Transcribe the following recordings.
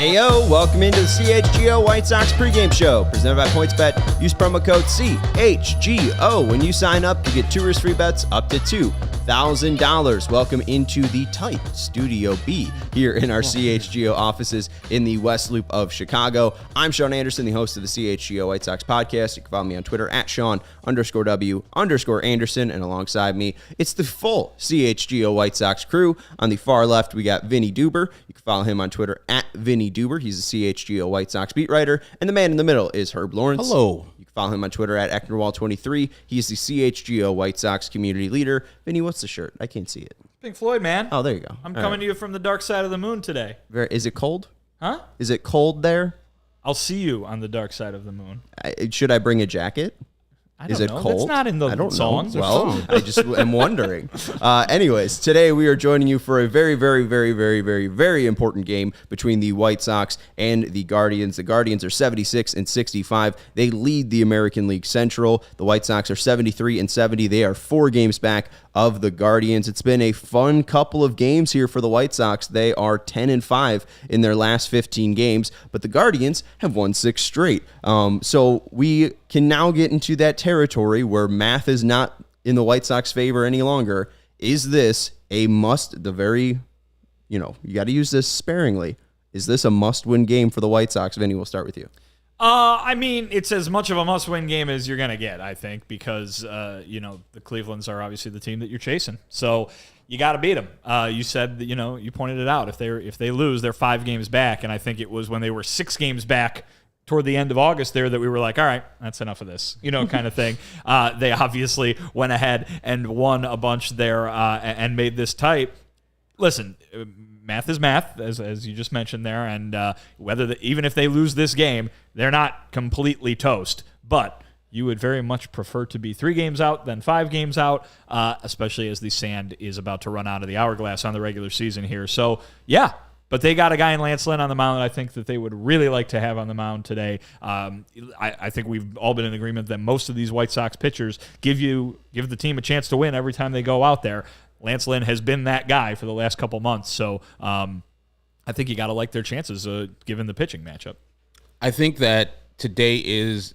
Heyo, welcome into the CHGO White Sox pregame show, presented by PointsBet. Use promo code CHGO when you sign up to get 2 risk free bets up to $2,000. Welcome into the tight Studio B here in our CHGO offices in the West Loop of Chicago. I'm Sean Anderson, the host of the CHGO White Sox podcast. You can follow me on Twitter at Sean_W_Anderson, and alongside me, it's the full CHGO White Sox crew. On the far left, we got Vinnie Duber. You can follow him on Twitter at Vinnie Duber. He's a CHGO White Sox beat writer. And the man in the middle is Herb Lawrence. Hello. You can follow him on Twitter at Ecknerwall23. He's the CHGO White Sox community leader. Vinnie, what's the shirt? I can't see it. Pink Floyd, man. Oh, there you go. I'm coming to you from the dark side of the moon today. Is it cold? Huh? Is it cold there? I'll see you on the dark side of the moon. Should I bring a jacket? I don't Is it know. cold? That's not in the songs. Well, I just am wondering. Anyways, today we are joining you for a very, very, very, very, very, very important game between the White Sox and the Guardians. The Guardians are 76 and 65. They lead the American League Central. The White Sox are 73 and 70. They are 4 games back of the Guardians. It's been a fun couple of games here for the White Sox. They are 10 and 5 in their last 15 games, but the Guardians have won 6 straight. So we can now get into that territory where math is not in the White Sox favor any longer. Is this a must? You got to use this sparingly. Is this a must-win game for the White Sox? Vinny, we'll start with you. I mean, it's as much of a must-win game as you're going to get, I think, because, the Clevelands are obviously the team that you're chasing. So you got to beat them. You said that, you pointed it out. If they lose, they're 5 games back, and I think it was when they were 6 games back toward the end of August there that we were like, all right, that's enough of this, kind of thing. They obviously went ahead and won a bunch there and made this tight. Listen, math is math, as you just mentioned there, and even if they lose this game, they're not completely toast. But you would very much prefer to be 3 games out than 5 games out, especially as the sand is about to run out of the hourglass on the regular season here. So, yeah. But they got a guy in Lance Lynn on the mound that I think that they would really like to have on the mound today. I think we've all been in agreement that most of these White Sox pitchers give the team a chance to win every time they go out there. Lance Lynn has been that guy for the last couple months. So I think you got to like their chances given the pitching matchup. I think that today is,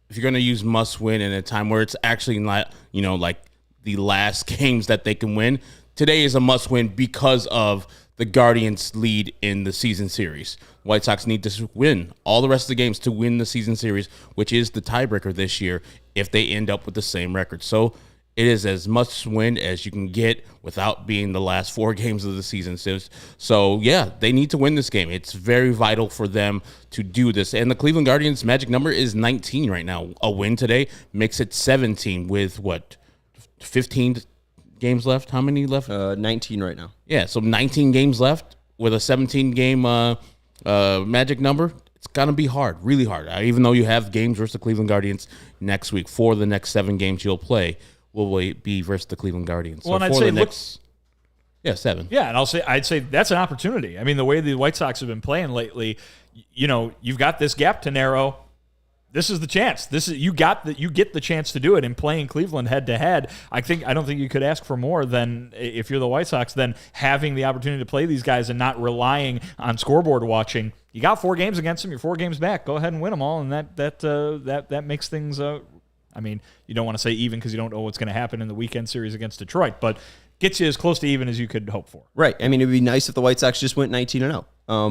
if you're going to use must win in a time where it's actually not, like the last games that they can win, today is a must win because of the Guardians' lead in the season series. White Sox need to win all the rest of the games to win the season series, which is the tiebreaker this year if they end up with the same record. So it is as much win as you can get without being the last 4 games of the season. So yeah, they need to win this game. It's very vital for them to do this. And the Cleveland Guardians' magic number is 19 right now. A win today makes it 17 with 15 games left? How many left? 19 right now. Yeah, so 19 games left with a 17-game magic number. It's going to be hard, really hard. Even though you have games versus the Cleveland Guardians next week, 4 of the next 7 games you'll play will be versus the Cleveland Guardians. Well, so and I'd say 7. Yeah, and I'd say that's an opportunity. I mean, the way the White Sox have been playing lately, you've got this gap to narrow. This is the chance. You get the chance to do it in playing Cleveland head to head. I don't think you could ask for more than, if you're the White Sox, than having the opportunity to play these guys and not relying on scoreboard watching. You got 4 games against them. You're 4 games back. Go ahead and win them all, and that makes things. You don't want to say even because you don't know what's going to happen in the weekend series against Detroit, but gets you as close to even as you could hope for. Right. I mean, it'd be nice if the White Sox just went 19-0.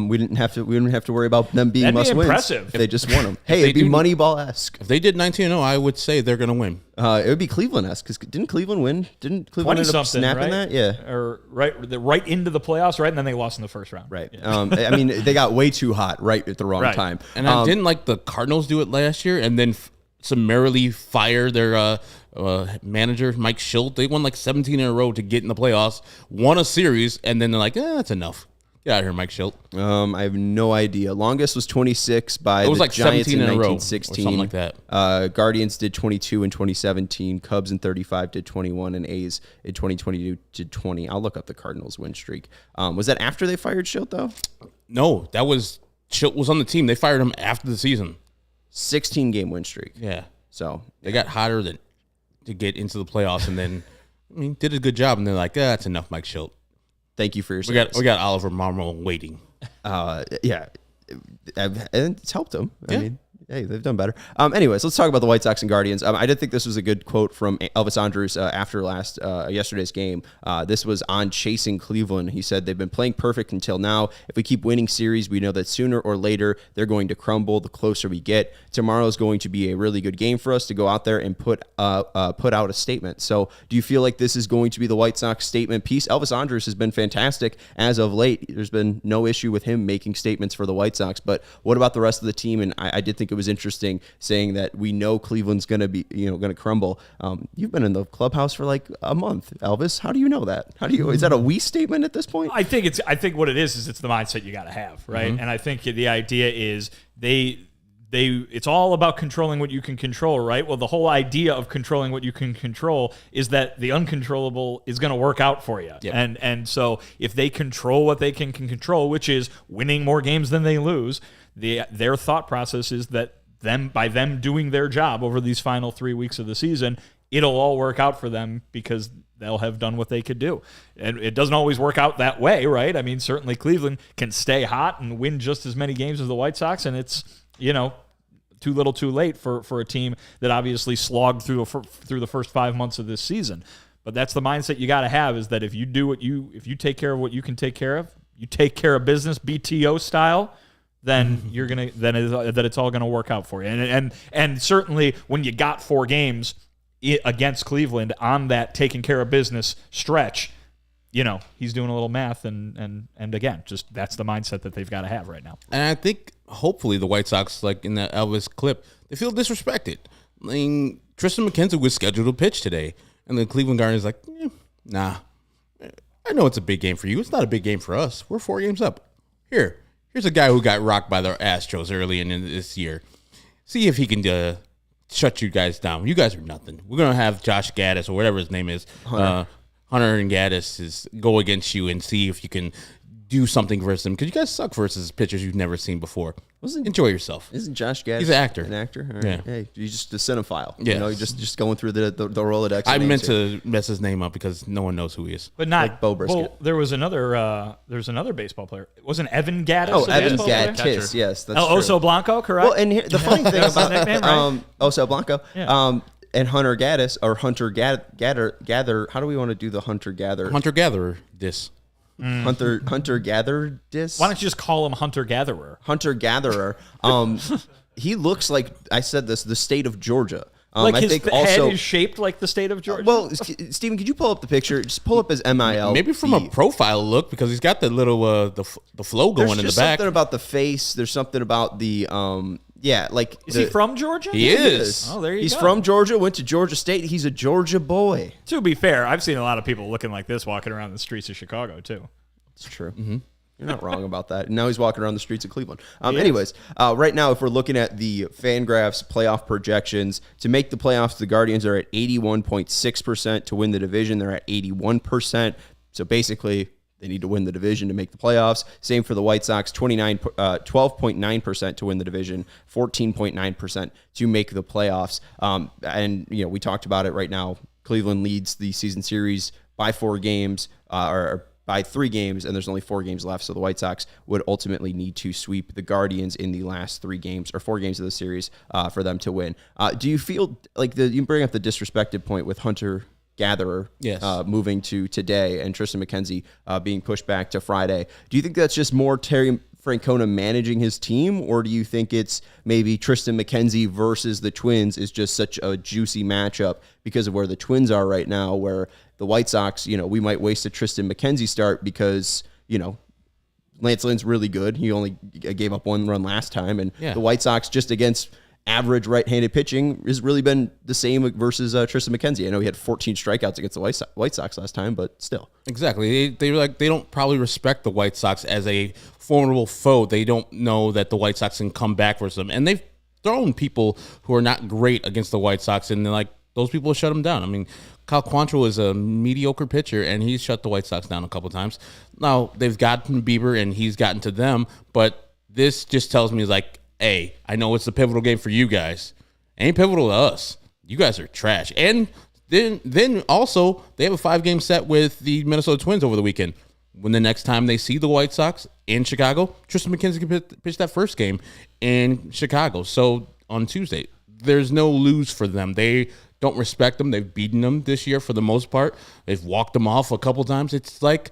We didn't have to worry about them being must-wins. Impressive. If they just won them. Hey, it'd be Moneyball-esque. If they did 19-0, I would say they're going to win. It would be Cleveland-esque because didn't Cleveland win? Didn't Cleveland end up snapping right? that? Yeah. Or right into the playoffs, right? And then they lost in the first round. Right. Yeah. I mean, they got way too hot right at the wrong time. And didn't the Cardinals do it last year and then summarily fire their manager, Mike Schilt? They won 17 in a row to get in the playoffs, won a series, and then they're like, that's enough. Get out of here, Mike Schilt. I have no idea. Longest was 26 by it was the Giants in 1916. Something like that. Guardians did 22 in 2017. Cubs in 35 did 21, and A's in 2022 did 20. I'll look up the Cardinals win streak. Was that after they fired Schilt, though? No, that was Schilt was on the team. They fired him after the season. 16-game win streak. Yeah. So they got hotter to get into the playoffs, and then did a good job. And they're like, that's enough, Mike Schilt. Thank you for your service. We got Oliver Marmol waiting. Yeah. and it's helped them. Yeah. I mean, hey, they've done better. Anyways, let's talk about the White Sox and Guardians. I did think this was a good quote from Elvis Andrus after yesterday's game. This was on Chasing Cleveland. He said, "They've been playing perfect until now. If we keep winning series, we know that sooner or later they're going to crumble the closer we get. Tomorrow is going to be a really good game for us to go out there and put out a statement." So do you feel like this is going to be the White Sox statement piece? Elvis Andrus has been fantastic as of late. There's been no issue with him making statements for the White Sox. But what about the rest of the team? And I did think it was interesting saying that we know Cleveland's going to be, going to crumble. You've been in the clubhouse for like a month, Elvis. How do you know that? Is that a we statement at this point? I think what it is it's the mindset you got to have, right? And I think the idea is it's all about controlling what you can control, right? Well, the whole idea of controlling what you can control is that the uncontrollable is going to work out for you. Yep. And so if they control what they can control, which is winning more games than they lose, their thought process is that by them doing their job over these final 3 weeks of the season, it'll all work out for them because they'll have done what they could do. And it doesn't always work out that way, right? I mean, certainly Cleveland can stay hot and win just as many games as the White Sox, and it's, too little too late for a team that obviously slogged through the first 5 months of this season. But that's the mindset you got to have, is that if you take care of what you can take care of, you take care of business BTO style, then it's all gonna work out for you. And certainly when you got 4 games against Cleveland on that taking care of business stretch, he's doing a little math, and again, just that's the mindset that they've got to have right now. And I think hopefully the White Sox, like in the Elvis clip, they feel disrespected. I mean, Tristan McKenzie was scheduled to pitch today, and the Cleveland Guardians like, nah. I know it's a big game for you. It's not a big game for us. We're 4 games up. Here's a guy who got rocked by the Astros early in this year. See if he can shut you guys down. You guys are nothing. We're going to have Josh Gaddis, or whatever his name is, Hunter and Gaddis, go against you and see if you can do something versus them, because you guys suck versus pitchers you've never seen before. Enjoy yourself. Isn't Josh Gaddis? He's an actor. An actor? All right. Yeah. Hey, he's just a cinephile. Yeah. You're just going through the Rolodex. I meant to mess his name up because no one knows who he is. But not like Bo Brisket. Well, there was another baseball player. Wasn't Evan Gaddis? Oh, a Evan baseball player? Gaddis. Yes, that's true. Oso Blanco, correct? Well, and the funny thing That's about his nickname, right? Oso Blanco, Yeah. and Hunter Gaddis, or Hunter Gather. How do we want to do the Hunter Gather? Hunter Gatherer, this. Hunter Gather dis. Why don't you just call him Hunter Gatherer? Hunter Gatherer. He looks like, I said this, the state of Georgia. Like I his think head also is shaped like the state of Georgia? Well, Steven, could you pull up the picture? Just pull up his MIL. Maybe from a profile look, because he's got the little the flow going in the back. There's something about the face. There's something about the Is he from Georgia? He is. Oh, there you go. He's from Georgia, went to Georgia State. He's a Georgia boy. To be fair, I've seen a lot of people looking like this walking around the streets of Chicago, too. It's true. Mm-hmm. You're not wrong about that. Now he's walking around the streets of Cleveland. Anyways, right now, if we're looking at the Fangraphs playoff projections, to make the playoffs, the Guardians are at 81.6%. To win the division, they're at 81%. So basically, they need to win the division to make the playoffs. Same for the White Sox, 12.9% to win the division, 14.9% to make the playoffs. And we talked about it right now. Cleveland leads the season series by 4 games, or by 3 games, and there's only 4 games left. So the White Sox would ultimately need to sweep the Guardians in the last 3 games or 4 games of the series for them to win. Do you feel like you bring up the disrespected point with Hunter Gatherer moving to today and Tristan McKenzie being pushed back to Friday? Do you think that's just more Terry Francona managing his team, or do you think it's maybe Tristan McKenzie versus the Twins is just such a juicy matchup because of where the Twins are right now, where the White Sox, we might waste a Tristan McKenzie start because, Lance Lynn's really good. He only gave up 1 run last time, and the White Sox just against average right-handed pitching has really been the same versus Tristan McKenzie. I know he had 14 strikeouts against the White Sox last time, but still. Exactly. They don't probably respect the White Sox as a formidable foe. They don't know that the White Sox can come back versus them. And they've thrown people who are not great against the White Sox, and those people shut them down. I mean, Kyle Quantrill is a mediocre pitcher, and he's shut the White Sox down a couple times. Now, they've gotten Bieber, and he's gotten to them, but this just tells me, hey, I know it's a pivotal game for you guys. Ain't pivotal to us. You guys are trash. And then also, they have a 5-game set with the Minnesota Twins over the weekend. when the next time they see the White Sox in Chicago, Tristan McKenzie can pitch that first game in Chicago. So on Tuesday, there's no lose for them. They don't respect them. They've beaten them this year for the most part. They've walked them off a couple times. It's like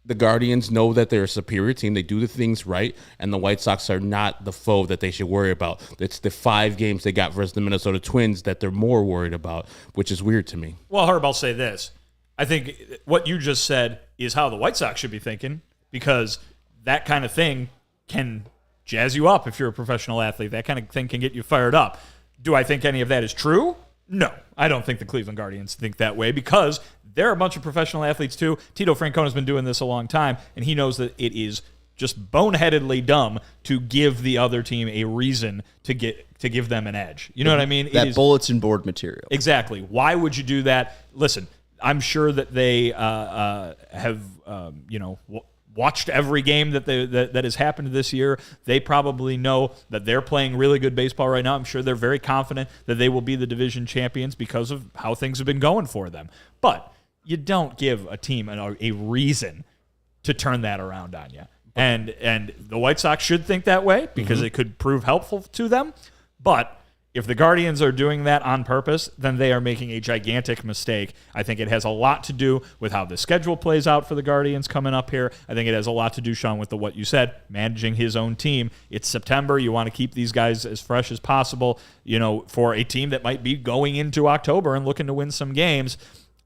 the Guardians know that they're a superior team. They do the things right, and the White Sox are not the foe that they should worry about. It's the 5 games they got versus the Minnesota Twins that they're more worried about, which is weird to me. Well, Herb, I'll say this. I think what you just said is how the White Sox should be thinking, because that kind of thing can jazz you up if you're a professional athlete. That kind of thing can get you fired up. Do I think any of that is true? No. I don't think the Cleveland Guardians think that way, because they're a bunch of professional athletes too. Tito Francona's been doing this a long time, and he knows that it is just boneheadedly dumb to give the other team a reason to give them an edge. You know what I mean? That bulletin board material. Exactly. Why would you do that? Listen, I'm sure that they have watched every game that has happened this year. They probably know that they're playing really good baseball right now. I'm sure they're very confident that they will be the division champions because of how things have been going for them. But you don't give a team a reason to turn that around on you. And the White Sox should think that way, because it could prove helpful to them. But if the Guardians are doing that on purpose, then they are making a gigantic mistake. I think it has a lot to do with how the schedule plays out for the Guardians coming up here. I think it has a lot to do, Sean, with what you said, managing his own team. It's September. You want to keep these guys as fresh as possible, for a team that might be going into October and looking to win some games.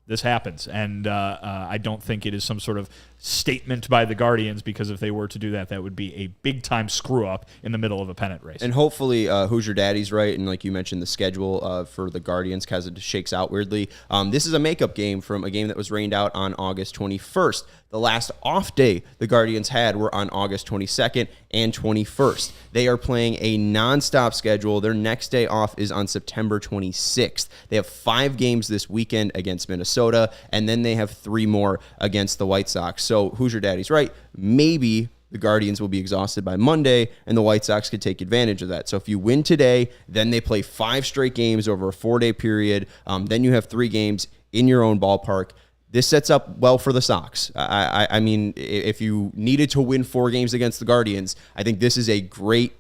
This happens, and I don't think it is some sort of statement by the Guardians, because if they were to do that, that would be a big-time screw-up in the middle of a pennant race. And hopefully Hoosier Daddy's right, and like you mentioned, the schedule for the Guardians because it shakes out weirdly. This is a makeup game from a game that was rained out on August 21st. The last off day the Guardians had were on August 22nd and 21st. They are playing a nonstop schedule. Their next day off is on September 26th. They have 5 games this weekend against Minnesota, and then they have 3 more against the White Sox. So Hoosier Daddy's right. Maybe the Guardians will be exhausted by Monday, and the White Sox could take advantage of that. So if you win today, then they play 5 straight games over a 4-day period. Then you have 3 games in your own ballpark. This sets up well for the Sox. I mean, if you needed to win 4 games against the Guardians, I think this is a great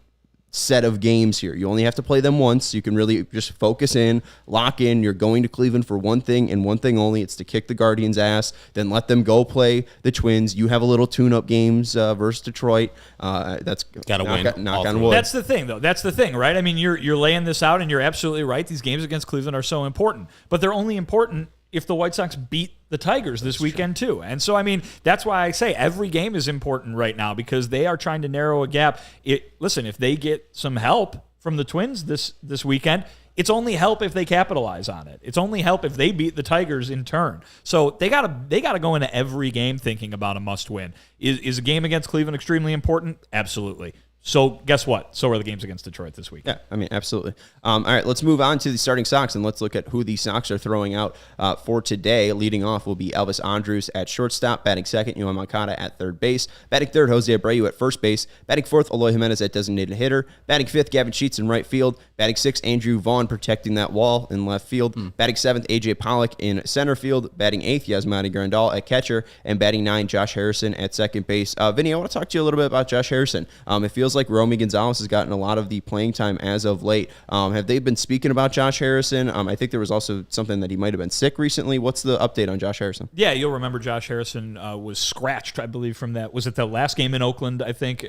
set of games here. You only have to play them once. You can really just focus in, lock in. You're going to Cleveland for one thing and one thing only. It's to kick the Guardians' ass. Then let them go play the Twins. You have a little tune-up games versus Detroit. That's gotta win. Knock on wood. That's the thing, though. That's the thing, right? I mean, you're laying this out, and you're absolutely right. These games against Cleveland are so important, but they're only important if the White Sox beat the Tigers this weekend too. And so, I mean, that's why I say every game is important right now, because they are trying to narrow a gap. Listen, if they get some help from the Twins this weekend, it's only help if they capitalize on it. It's only help if they beat the Tigers in turn. So they gotta go into every game thinking about a must win. Is a game against Cleveland extremely important? Absolutely. So guess what? So are the games against Detroit this week. Yeah, I mean, absolutely. All right, let's move on to the starting Sox, and let's look at who the Sox are throwing out for today. Leading off will be Elvis Andrus at shortstop. Batting second, Yohan Moncada at third base. Batting third, Jose Abreu at first base. Batting fourth, Eloy Jimenez at designated hitter. Batting fifth, Gavin Sheets in right field. Batting sixth, Andrew Vaughn protecting that wall in left field. Batting seventh, A.J. Pollock in center field. Batting eighth, Yasmani Grandal at catcher. And batting nine, Josh Harrison at second base. Vinny, I want to talk to you a little bit about Josh Harrison. It feels like Romy Gonzalez has gotten a lot of the playing time as of late. Have they been speaking about Josh Harrison? I think there was also something that he might have been sick recently. What's the update on Josh Harrison? Yeah, you'll remember Josh Harrison was scratched, I believe, from that. Was it the last game in Oakland, I think?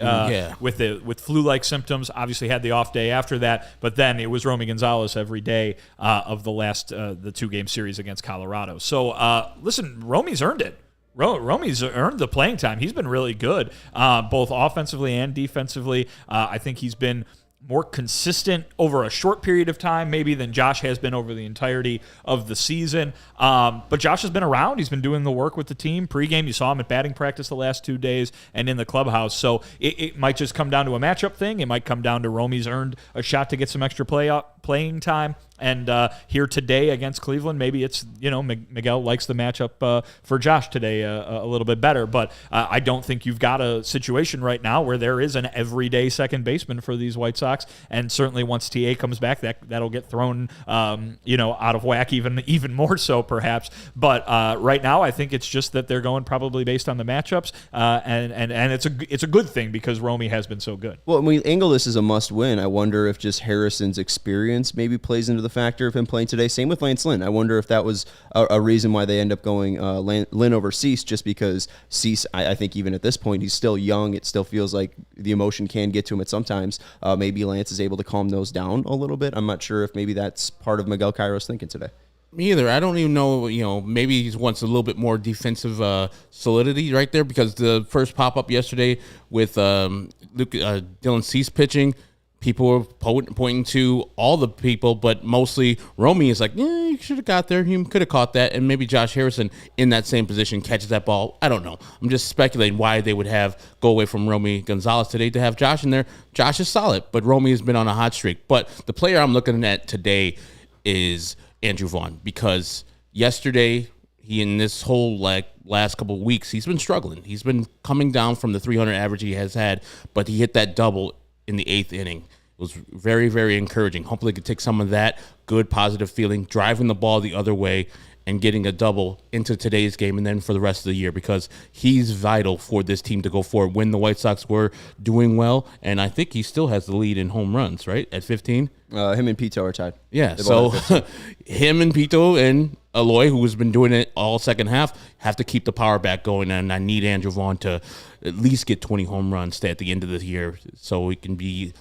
With flu-like symptoms. Obviously had the off day after that, but then it was Romy Gonzalez every day of the last the 2-game series against Colorado. So, listen, Romy's earned it. Romy's earned the playing time. He's been really good, both offensively and defensively. I think he's been more consistent over a short period of time maybe than Josh has been over the entirety of the season. But Josh has been around. He's been doing the work with the team. Pregame, you saw him at batting practice the last 2 days and in the clubhouse. So it might just come down to a matchup thing. It might come down to Romy's earned a shot to get some extra playing time. And here today against Cleveland, maybe it's, Miguel likes the matchup for Josh today a little bit better. But I don't think you've got a situation right now where there is an everyday second baseman for these White Sox. And certainly once TA comes back, that'll get thrown, out of whack even more so perhaps. But right now, I think it's just that they're going probably based on the matchups. And it's a good thing because Romy has been so good. Well, when we angle this as a must-win, I wonder if just Harrison's experience maybe plays into the factor of him playing today. Same with Lance Lynn. I wonder if that was a reason why they end up going Lynn over Cease, just because Cease, I think even at this point, he's still young. It still feels like the emotion can get to him at sometimes. Maybe Lance is able to calm those down a little bit. I'm not sure if maybe that's part of Miguel Cairo's thinking today. Me either. I don't even know, maybe he wants a little bit more defensive solidity right there, because the first pop-up yesterday with Dylan Cease pitching, people were pointing to all the people, but mostly Romy is like, you should have got there. You could have caught that. And maybe Josh Harrison in that same position catches that ball. I don't know. I'm just speculating why they would go away from Romy Gonzalez today to have Josh in there. Josh is solid, but Romy has been on a hot streak. But the player I'm looking at today is Andrew Vaughn, because yesterday he, in this whole last couple of weeks, he's been struggling. He's been coming down from the 300 average he has had, but he hit that double in the 8th inning. It was very, very encouraging. Hopefully he could take some of that good, positive feeling, driving the ball the other way and getting a double into today's game and then for the rest of the year, because he's vital for this team to go forward when the White Sox were doing well. And I think he still has the lead in home runs, right, at 15? Him and Pito are tied. Yeah, so him and Pito and Aloy, who has been doing it all second half, have to keep the power back going, and I need Andrew Vaughn to at least get 20 home runs at the end of the year so he can be,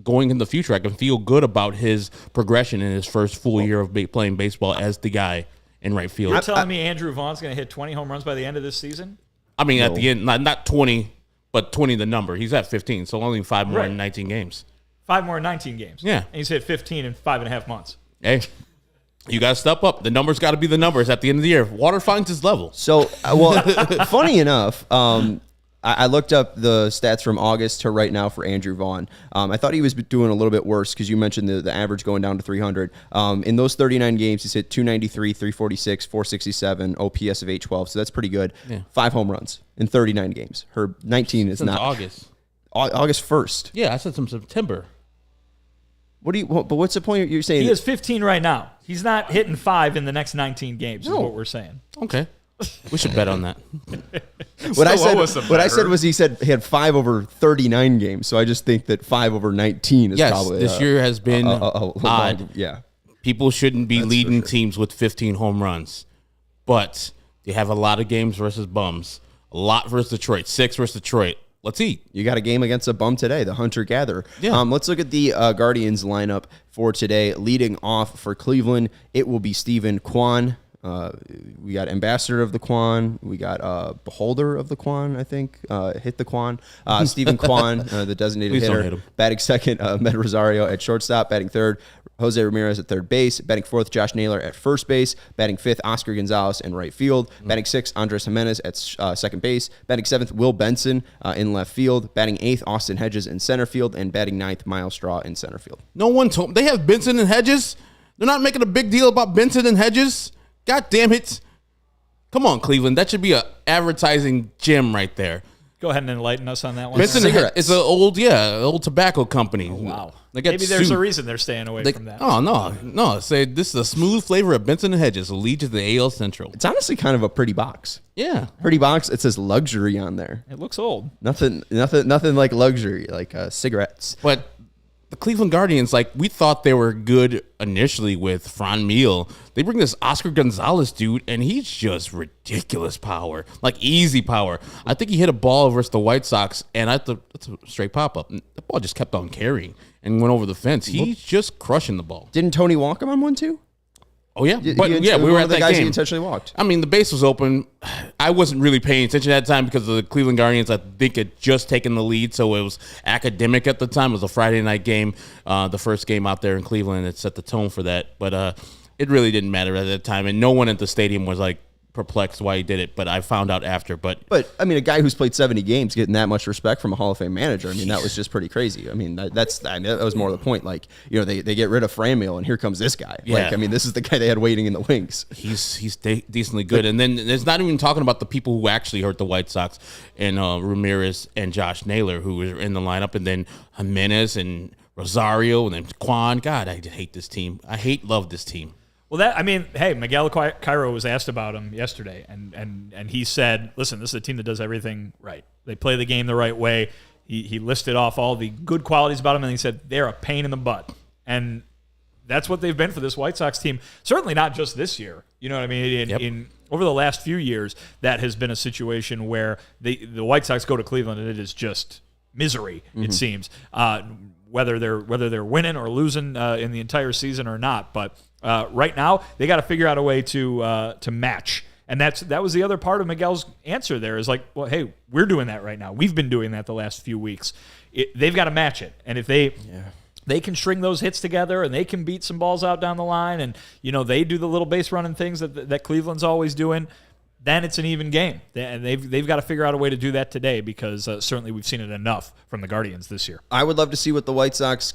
going in the future, I can feel good about his progression in his first full year of playing baseball as the guy in right field. You're telling me Andrew Vaughn's going to hit 20 home runs by the end of this season? I mean, at the end, not 20, but 20 the number. He's at 15, so only 5 more in 19 games. 5 more in 19 games. Yeah. And he's hit 15 in 5.5 months. Hey, you got to step up. The numbers got to be the numbers at the end of the year. Water finds its level. So, funny enough, I looked up the stats from August to right now for Andrew Vaughn. I thought he was doing a little bit worse because you mentioned the average going down to 300. In those 39 games, he's hit 293, 346, 467, OPS of 812. So that's pretty good. Yeah. 5 home runs in 39 games. Her 19 is not August. August 1st. Yeah, I said some September. But what's the point you're saying? He has 15 right now. He's not hitting 5 in the next 19 games. Is what we're saying. Okay. We should bet on that. What I said was he said he had 5 over 39 games. So I just think that 5 over 19 is probably this year has been odd. Yeah. People shouldn't be leading teams with 15 home runs, but they have a lot of games versus bums. A lot versus Detroit. 6 versus Detroit. Let's eat. You got a game against a bum today, the Hunter Gatherer. Yeah. Let's look at the Guardians lineup for today. Leading off for Cleveland, it will be Steven Kwan. We got Ambassador of the Kwan. We got Beholder of the Kwan, I think. Hit the Kwan. Steven Kwan, the designated Please hitter. don't hit him. Batting second, Med Rosario at shortstop. Batting third, Jose Ramirez at third base. Batting fourth, Josh Naylor at first base. Batting fifth, Oscar Gonzalez in right field. Batting sixth, Andres Jimenez at second base. Batting seventh, Will Benson in left field. Batting eighth, Austin Hedges in center field. And batting ninth, Miles Straw in center field. No one told they have Benson and Hedges. They're not making a big deal about Benson and Hedges. God damn it. Come on, Cleveland. That should be an advertising gem right there. Go ahead and enlighten us on that one. Benson is an old tobacco company. Oh, wow. Maybe there's a reason they're staying away from that. Oh, no. Say this is a smooth flavor of Benson and Hedges will lead to the AL Central. It's honestly kind of a pretty box. Yeah. Pretty box. It says luxury on there. It looks old. Nothing like luxury, like cigarettes. But the Cleveland Guardians, we thought they were good initially with Franmil. They bring this Oscar Gonzalez dude, and he's just ridiculous power, easy power. I think he hit a ball versus the White Sox, and that's a straight pop-up. The ball just kept on carrying and went over the fence. He's just crushing the ball. Didn't Tony walk him on one, too? Oh, yeah. We were at that guys game. He intentionally walked. I mean, the base was open. I wasn't really paying attention at that time because the Cleveland Guardians, I think, had just taken the lead, so it was academic at the time. It was a Friday night game, the first game out there in Cleveland. It set the tone for that. But it really didn't matter at that time, and no one at the stadium was, perplexed why he did it, but I found out after. But I mean, a guy who's played 70 games getting that much respect from a Hall of Fame manager, I mean, that was just pretty crazy. I mean, that was more the point. Like, they get rid of Franmil, and here comes this guy. Yeah. Like, I mean, this is the guy they had waiting in the wings. He's decently good. And then there's not even talking about the people who actually hurt the White Sox, and Ramirez and Josh Naylor, who were in the lineup, and then Jimenez and Rosario, and then Quan. God, I just hate this team. Love this team. Well, hey, Miguel Cairo was asked about him yesterday, and he said, listen, this is a team that does everything right. They play the game the right way. He listed off all the good qualities about him, and he said they're a pain in the butt. And that's what they've been for this White Sox team. Certainly not just this year. You know what I mean? In over the last few years, that has been a situation where the White Sox go to Cleveland, and it is just misery, it seems, whether they're winning or losing in the entire season or not. But right now, they got to figure out a way to match. And that was the other part of Miguel's answer there is like, well, hey, we're doing that right now. We've been doing that the last few weeks. They've got to match it. And if they can string those hits together and they can beat some balls out down the line and, they do the little base running things that Cleveland's always doing, then it's an even game. And they've got to figure out a way to do that today because certainly we've seen it enough from the Guardians this year. I would love to see what the White Sox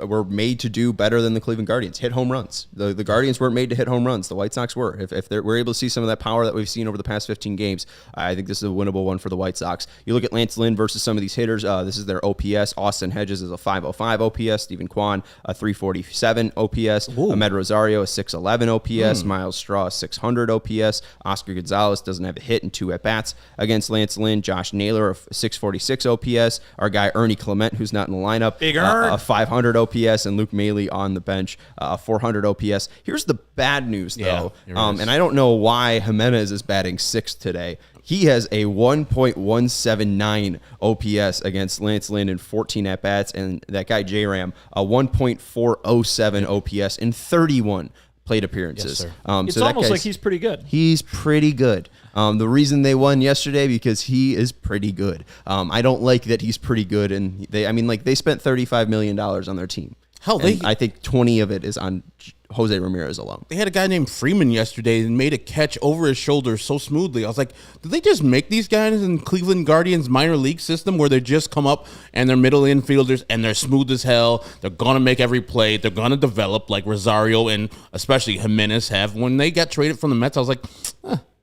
were made to do better than the Cleveland Guardians. Hit home runs. The Guardians weren't made to hit home runs. The White Sox were. If we're able to see some of that power that we've seen over the past 15 games, I think this is a winnable one for the White Sox. You look at Lance Lynn versus some of these hitters. This is their OPS. Austin Hedges is a 505 OPS. Stephen Kwan, a 347 OPS. Ooh. Ahmed Rosario, a 611 OPS. Miles Straw, a 600 OPS. Oscar Gonzalez doesn't have a hit and 2 at-bats against Lance Lynn. Josh Naylor, a 646 OPS. Our guy Ernie Clement, who's not in the lineup, a 500 OPS. And Luke Maley on the bench, a 400 OPS. Here's the bad news, though. And I don't know why Jimenez is batting 6th today. He has a 1.179 OPS against Lance Lynn in 14 at-bats. And that guy, J-Ram, a 1.407 OPS in 31 plate appearances. Yes, it's almost like he's pretty good. He's pretty good. The reason they won yesterday because he is pretty good. I don't like that he's pretty good, and they spent $35 million on their team. Hell, I think 20 of it is on Jose Ramirez alone. They had a guy named Freeman yesterday and made a catch over his shoulder so smoothly. I was like, did they just make these guys in Cleveland Guardians minor league system where they just come up and they're middle infielders and they're smooth as hell? They're going to make every play. They're going to develop like Rosario and especially Jimenez have. When they got traded from the Mets, I was like,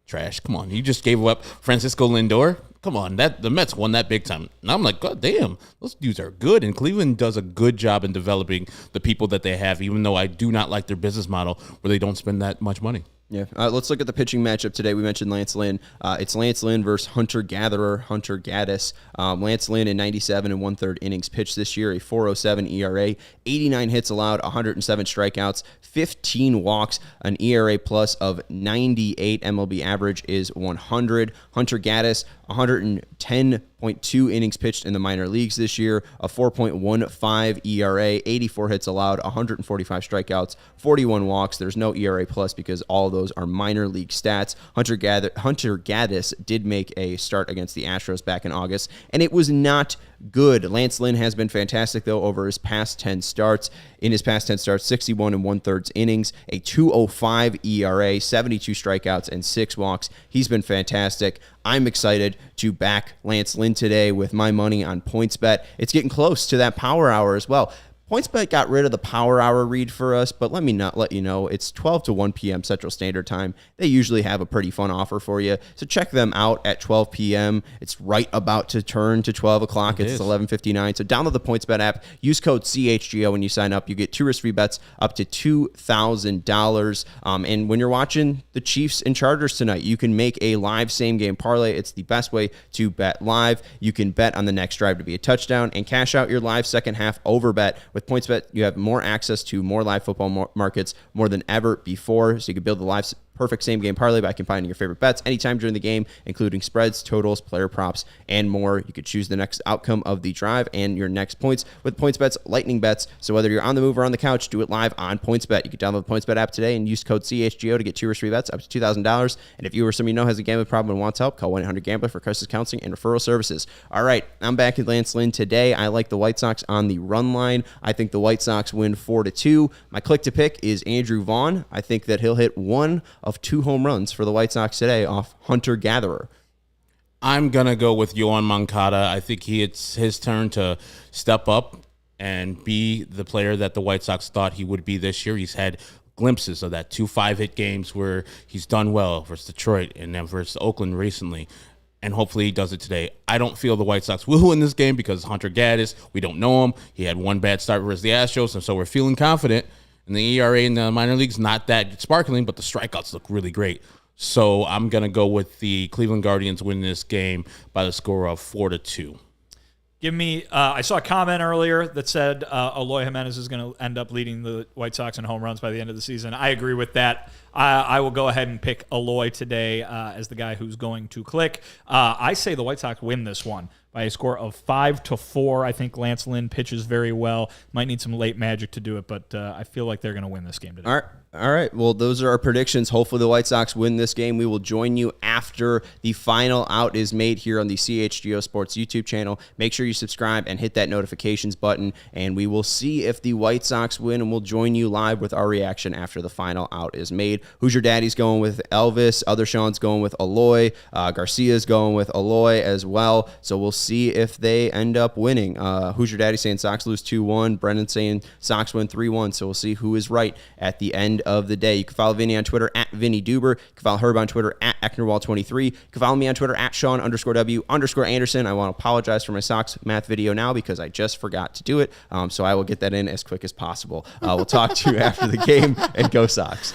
trash. Come on. You just gave up Francisco Lindor. Come on, the Mets won that big time. And I'm like, God damn, those dudes are good. And Cleveland does a good job in developing the people that they have, even though I do not like their business model where they don't spend that much money. Yeah, let's look at the pitching matchup today. We mentioned Lance Lynn. It's Lance Lynn versus Hunter Gaddis. Lance Lynn in 97 and 1/3 innings pitched this year, a 4.07 ERA, 89 hits allowed, 107 strikeouts, 15 walks, an ERA plus of 98. MLB average is 100. Hunter Gaddis, 110.2 innings pitched in the minor leagues this year, a 4.15 ERA, 84 hits allowed, 145 strikeouts, 41 walks. There's no ERA plus because all of those are minor league stats. Hunter Gaddis did make a start against the Astros back in August, and it was not good. Lance Lynn has been fantastic, though, over his past 10 starts. In his past 10 starts, 61 and 1/3 innings, a 2.05 ERA, 72 strikeouts, and 6 walks. He's been fantastic. I'm excited to back Lance Lynn today with my money on PointsBet. It's getting close to that power hour as well. PointsBet got rid of the power hour read for us, but let me not let you know, it's 12 to 1 p.m. Central Standard Time. They usually have a pretty fun offer for you, so check them out at 12 p.m. It's right about to turn to 12 o'clock. It's 11:59, so download the PointsBet app. Use code CHGO when you sign up. You get 2 risk-free bets up to $2,000. And when you're watching the Chiefs and Chargers tonight, you can make a live same-game parlay. It's the best way to bet live. You can bet on the next drive to be a touchdown and cash out your live second-half over bet. With PointsBet, you have more access to more live football markets more than ever before, so you can build the live perfect same-game parlay by combining your favorite bets anytime during the game, including spreads, totals, player props, and more. You could choose the next outcome of the drive and your next points with PointsBet's lightning bets. So whether you're on the move or on the couch, do it live on PointsBet. You can download the PointsBet app today and use code CHGO to get 2 risk-free bets up to $2,000. And if you or someone you know has a gambling problem and wants help, call 1-800-GAMBLER for crisis counseling and referral services. All right, I'm back at Lance Lynn today. I like the White Sox on the run line. I think the White Sox win 4-2. My click to pick is Andrew Vaughn. I think that he'll hit one of 2 home runs for the White Sox today off Hunter Gaddis. I'm going to go with Yoan Moncada. I think it's his turn to step up and be the player that the White Sox thought he would be this year. He's had glimpses of that 2 5-hit games where he's done well versus Detroit and then versus Oakland recently. And hopefully he does it today. I don't feel the White Sox will win this game because Hunter Gaddis, we don't know him. He had 1 bad start versus the Astros, and so we're feeling confident. And the ERA in the minor leagues, not that sparkling, but the strikeouts look really great. So I'm going to go with the Cleveland Guardians winning this game by the score of 4-2. Give me. I saw a comment earlier that said Eloy Jimenez is going to end up leading the White Sox in home runs by the end of the season. I agree with that. I will go ahead and pick Eloy today as the guy who's going to click. I say the White Sox win this one by a score of 5-4. I think Lance Lynn pitches very well. Might need some late magic to do it, but I feel like they're going to win this game today. All right. Well, those are our predictions. Hopefully the White Sox win this game. We will join you after the final out is made here on the CHGO Sports YouTube channel. Make sure you subscribe and hit that notifications button, and we will see if the White Sox win, and we'll join you live with our reaction after the final out is made. Who's Your Daddy's going with Elvis. Other Sean's going with Eloy. Garcia's going with Eloy as well. So we'll see if they end up winning. Who's Your Daddy saying Sox lose 2-1. Brendan saying Sox win 3-1. So we'll see who is right at the end of the day. You can follow Vinny on Twitter at Vinnie Duber. You can follow Herb on Twitter at Ecknerwall23. You can follow me on Twitter at Sean_W_Anderson. I want to apologize for my Sox math video now because I just forgot to do it. So I will get that in as quick as possible. We'll talk to you after the game, and go Sox.